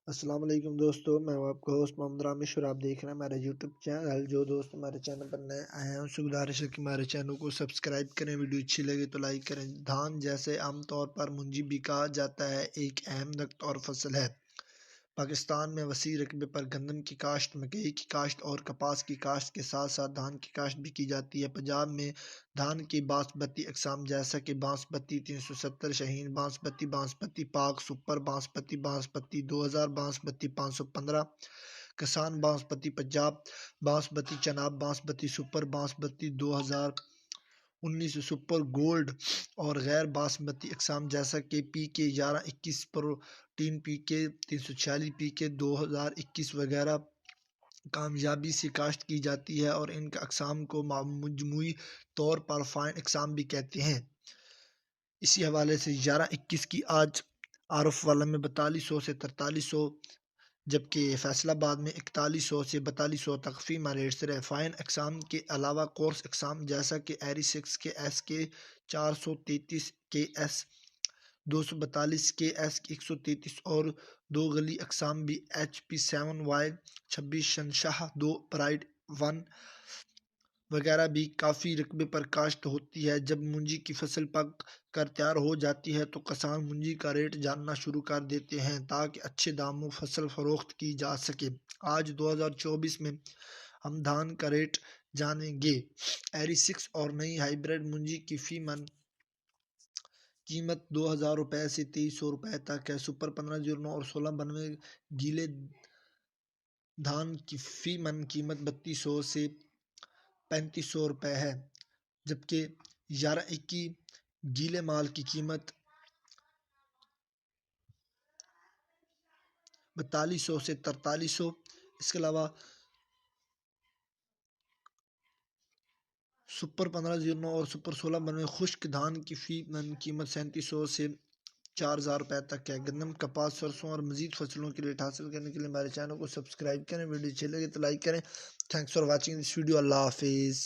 السلام علیکم دوستو، میں آپ کا ہوسٹ محمد رامش اور آپ دیکھ رہے ہیں ہمارا یوٹیوب چینل۔ جو دوست ہمارے چینل پر نئے آئے ہیں ان سے گزارش ہے کہ ہمارے چینل کو سبسکرائب کریں، ویڈیو اچھی لگے تو لائک کریں۔ دھان جیسے عام طور پر منجی بھی کہا جاتا ہے ایک اہم نقط اور فصل ہے۔ پاکستان میں وسیع رقبے پر گندم کی کاشت، مکئی کی کاشت اور کپاس کی کاشت کے ساتھ ساتھ دھان کی کاشت بھی کی جاتی ہے۔ پنجاب میں دھان کی باسمتی اقسام جیسا کہ باسمتی 370، شاہین باسمتی، باسمتی پاک، سپر باسمتی، باسمتی 2000، باسمتی 515، کسان basmati, Punjab basmati, Chenab basmati, super basmati 2019، super gold اور غیر باسمتی اقسام جیسا کہ پی کے 1121، پروٹین پی کے 346، پی کے 2021 وغیرہ کامیابی سے کاشت کی جاتی ہے، اور ان کے اقسام کو مجموعی طور پر فائن اقسام بھی کہتے ہیں۔ اسی حوالے سے 1121 کی آج عارف والا میں 4200 سے 4300، جبکہ فیصل آباد میں 4100 سے 4200 تک فی ماہ ریٹ سے رہے۔ فائن اقسام کے علاوہ کورس اقسام جیسا کہ ایری 6 کے ایس کے 433 کے ایس 242 کے ایس 133 اور دو گلی اقسام بھی ایچ پی 7 وائی 26 شنشاہ 2 پرائڈ 1 وغیرہ بھی کافی رقبے پر کاشت ہوتی ہے۔ جب منجی کی فصل پک کر تیار ہو جاتی ہے تو کسان منجی کا ریٹ جاننا شروع کر دیتے ہیں تاکہ اچھے داموں فصل فروخت کی جا سکے۔ آج 2024 میں ہم دھان کا ریٹ جانیں گے۔ ایری 6 اور نئی ہائیبریڈ منجی کی فی من قیمت 2000 روپے سے 2300 روپے تک ہے۔ سپر 1509 اور 1692 گیلے دھان کی فی من قیمت 3200 سے 3500 روپے ہے، جبکہ 1121 گیلے مال کی قیمت 4200 سے 4300۔ اس کے علاوہ سپر 1509 اور سپر 1692 خشک دھان کی فی من قیمت 3700 سے 4000 روپے تک ہے۔ گندم، کپاس، سرسوں اور مزید فصلوں کی ریٹ حاصل کرنے کے لیے ہمارے چینل کو سبسکرائب کریں، ویڈیو اچھے لگے تو لائک کریں۔ Thanks for watching this video. اللہ حافظ۔